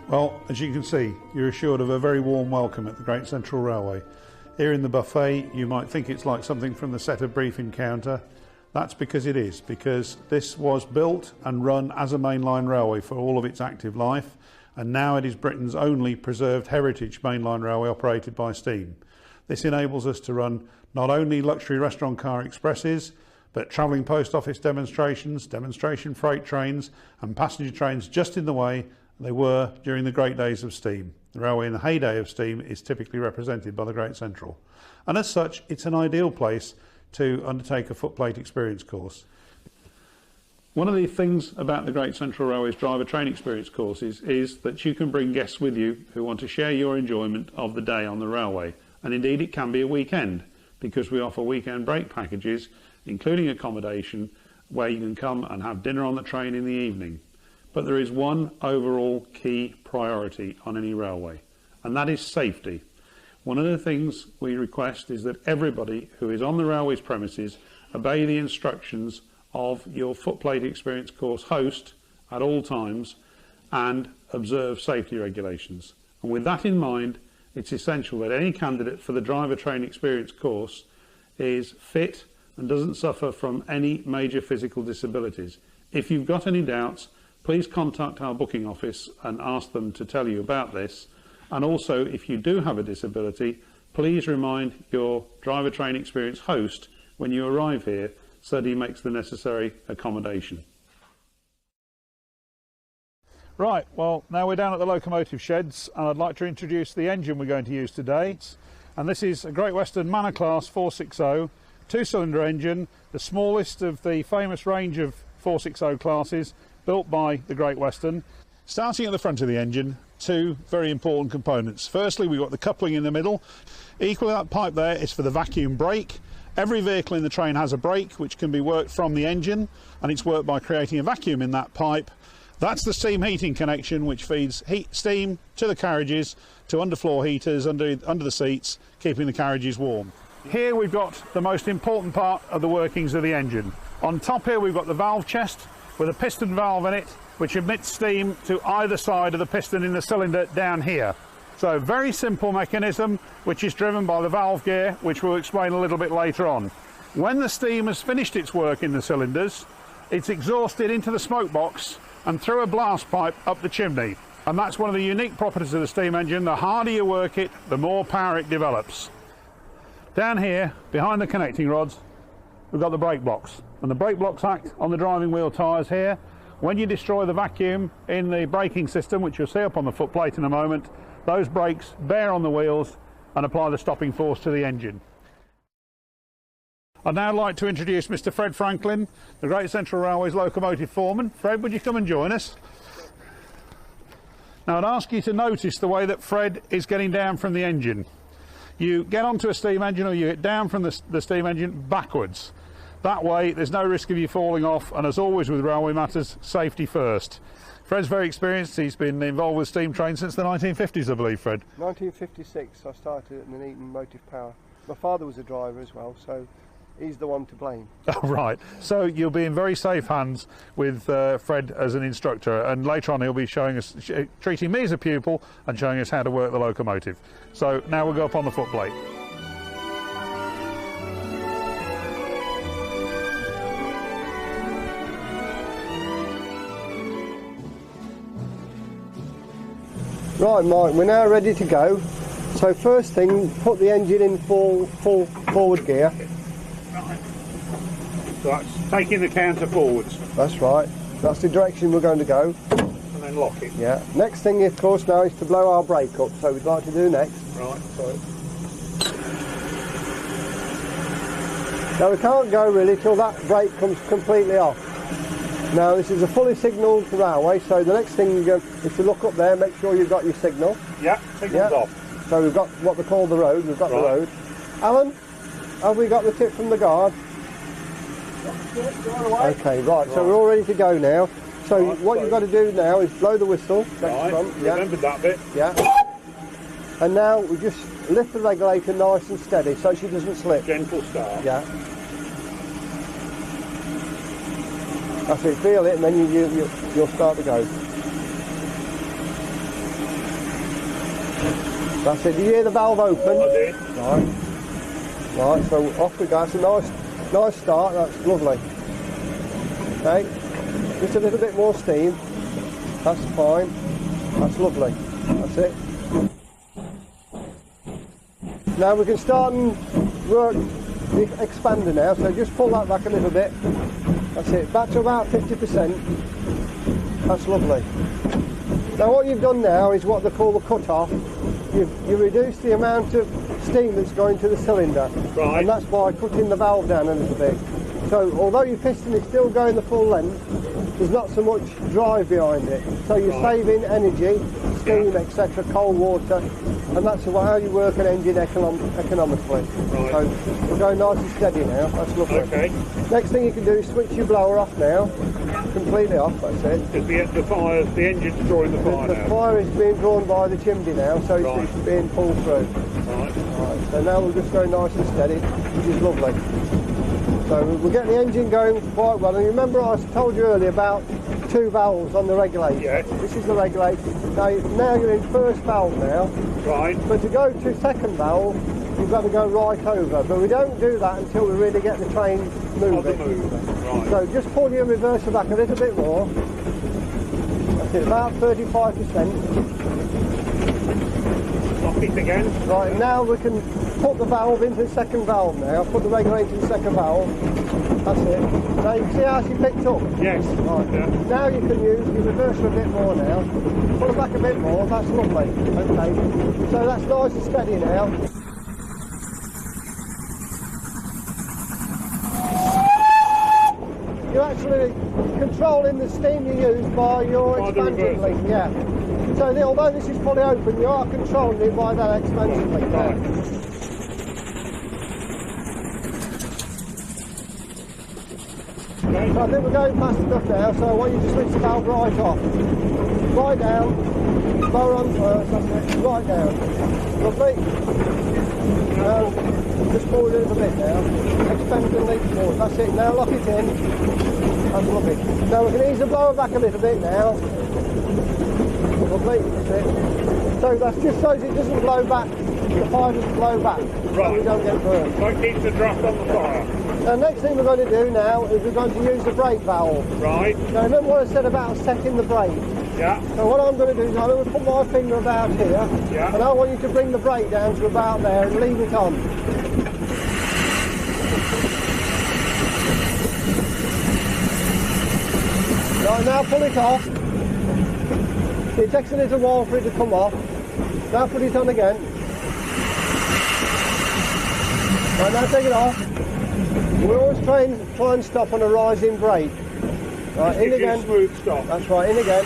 Well, as you can see, you're assured of a very warm welcome at the Great Central Railway. Here in the buffet, you might think it's like something from the set of Brief Encounter. That's because it is, because this was built and run as a mainline railway for all of its active life, and now it is Britain's only preserved heritage mainline railway operated by steam. This enables us to run not only luxury restaurant car expresses, but travelling post office demonstrations, demonstration freight trains and passenger trains just in the way they were during the great days of steam. The railway in the heyday of steam is typically represented by the Great Central. And as such, it's an ideal place to undertake a footplate experience course. One of the things about the Great Central Railway's driver training experience courses is that you can bring guests with you who want to share your enjoyment of the day on the railway. And indeed it can be a weekend, because we offer weekend break packages, including accommodation, where you can come and have dinner on the train in the evening. But there is one overall key priority on any railway, and that is safety. One of the things we request is that everybody who is on the railway's premises obey the instructions of your footplate experience course host at all times and observe safety regulations. And with that in mind, it's essential that any candidate for the driver training experience course is fit and doesn't suffer from any major physical disabilities. If you've got any doubts, please contact our booking office and ask them to tell you about this. And also, if you do have a disability, please remind your driver training experience host when you arrive here so that he makes the necessary accommodation. Right, well, now we're down at the locomotive sheds and I'd like to introduce the engine we're going to use today. And this is a Great Western Manor Class 460, two-cylinder engine, the smallest of the famous range of 460 classes, built by the Great Western. Starting at the front of the engine, two very important components. Firstly, we've got the coupling in the middle. Equally, that pipe there is for the vacuum brake. Every vehicle in the train has a brake which can be worked from the engine, and it's worked by creating a vacuum in that pipe. That's the steam heating connection which feeds steam to the carriages, to underfloor heaters under the seats, keeping the carriages warm. Here we've got the most important part of the workings of the engine. On top here we've got the valve chest with a piston valve in it which emits steam to either side of the piston in the cylinder down here. So very simple mechanism which is driven by the valve gear, which we'll explain a little bit later on. When the steam has finished its work in the cylinders, it's exhausted into the smoke box and through a blast pipe up the chimney. And that's one of the unique properties of the steam engine. The harder you work it, the more power it develops. Down here, behind the connecting rods, we've got the brake blocks. And the brake blocks act on the driving wheel tyres here. When you destroy the vacuum in the braking system, which you'll see up on the footplate in a moment, those brakes bear on the wheels and apply the stopping force to the engine. I'd now like to introduce Mr. Fred Franklin, the Great Central Railway's locomotive foreman. Fred, would you come and join us? Now I'd ask you to notice the way that Fred is getting down from the engine. You get onto a steam engine or you get down from the steam engine backwards. That way there's no risk of you falling off, and as always with railway matters, safety first. Fred's very experienced. He's been involved with steam trains since the 1950s, I believe, Fred. 1956 I started at Nuneaton Motive Power. My father was a driver as well, so he's the one to blame. Oh, right. So you'll be in very safe hands with Fred as an instructor, and later on he'll be showing us, treating me as a pupil and showing us how to work the locomotive. So now we'll go up on the footplate. Right, Mike, we're now ready to go. So first thing, put the engine in full forward gear. Right. So that's taking the counter forwards. That's right. That's the direction we're going to go. And then lock it. Yeah. Next thing, of course, now is to blow our brake up. So we'd like to do next. Right, so Now we can't go really till that brake comes completely off. Now this is a fully signalled railway, so the next thing is to look up there, make sure you've got your signal. yeah, signal's off. So we've got what they call the road, we've got the road. Alan, have we got the tip from the guard? Okay, right, so we're all ready to go now. So what you've got to do now is blow the whistle. Right, remembered that bit. Yeah. And now we just lift the regulator nice and steady so she doesn't slip. Gentle start. Yeah. That's it, feel it and then you'll start to go. That's it, do you hear the valve open? I did. Right. Right, so off we go. It's a nice start, that's lovely. Okay, just a little bit more steam. That's fine. That's lovely. That's it. Now we can start and work the expander now, so just pull that back a little bit. That's it, back to about 50%. That's lovely. Now what you've done now is what they call the cut-off. You've reduced the amount of steam that's going to the cylinder. Right. And that's by cutting the valve down a little bit. So although your piston is still going the full length, there's not so much drive behind it. So you're saving energy, steam, etc., cold water, and that's how you work an engine economically. Right. So we're going nice and steady now, that's lovely. Okay. Next thing you can do is switch your blower off now, completely off, that's it. Because the engine's drawing the fire The now. fire is being drawn by the chimney now, so it's being pulled through. Right. Right, so now we're just going nice and steady, which is lovely. So we'll get the engine going quite well. And remember I told you earlier about two valves on the regulator. Yes. This is the regulator. Now you're in first valve now. Right. But to go to second valve, you've got to go right over. But we don't do that until we really get the train moving. Right. So just pull your reverser back a little bit more. That's it, about 35%. Lock it again. Right, now we can put the valve into the second valve now. Put the regulator in the second valve. That's it. Now you can see how she picked up? Yes. Right. Yeah. Now you can use your reverser a bit more now. Pull it back a bit more, that's lovely. Okay. So that's nice and steady now. You're actually controlling the steam you use by your expansion link, yeah. So although this is fully open, you are controlling it by that expansion link. Right. So I think we're going fast enough now, so I want you to switch the valve right off. Right down, blower on first, that's it, right down. Lovely. Just forward a little bit now. Expand the link forward, that's it, now lock it in. That's lovely. Now we can ease the blower back a little bit now. Lovely, that's it. So that's just so it doesn't blow back, the fire doesn't blow back, so we don't get burned. So it keeps the draft on the fire. The next thing we're going to do now is we're going to use the brake valve. Right. Now remember what I said about setting the brake? Yeah. So what I'm going to do is I'm going to put my finger about here, Yeah. and I want you to bring the brake down to about there and leave it on. Right, now pull it off. It takes a little while for it to come off. Now put it on again. Right, now take it off. We always try and stop on a rising brake. Right, in again. Smooth stop. That's right, in again.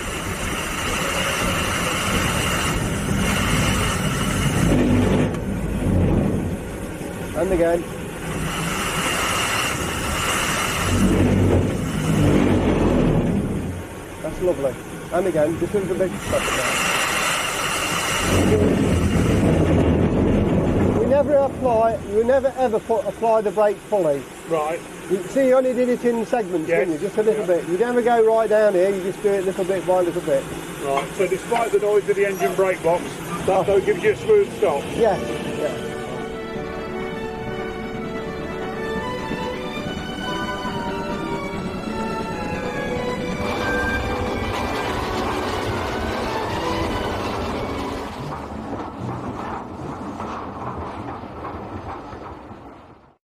And again. That's lovely. And again, just a little bit stop now. We never ever apply the brake fully. Right. You see, you only did it in segments, didn't you? Just a little bit. You never go right down here, you just do it little bit by little bit. Right, so despite the noise of the engine brake box, that though gives you a smooth stop. Yes.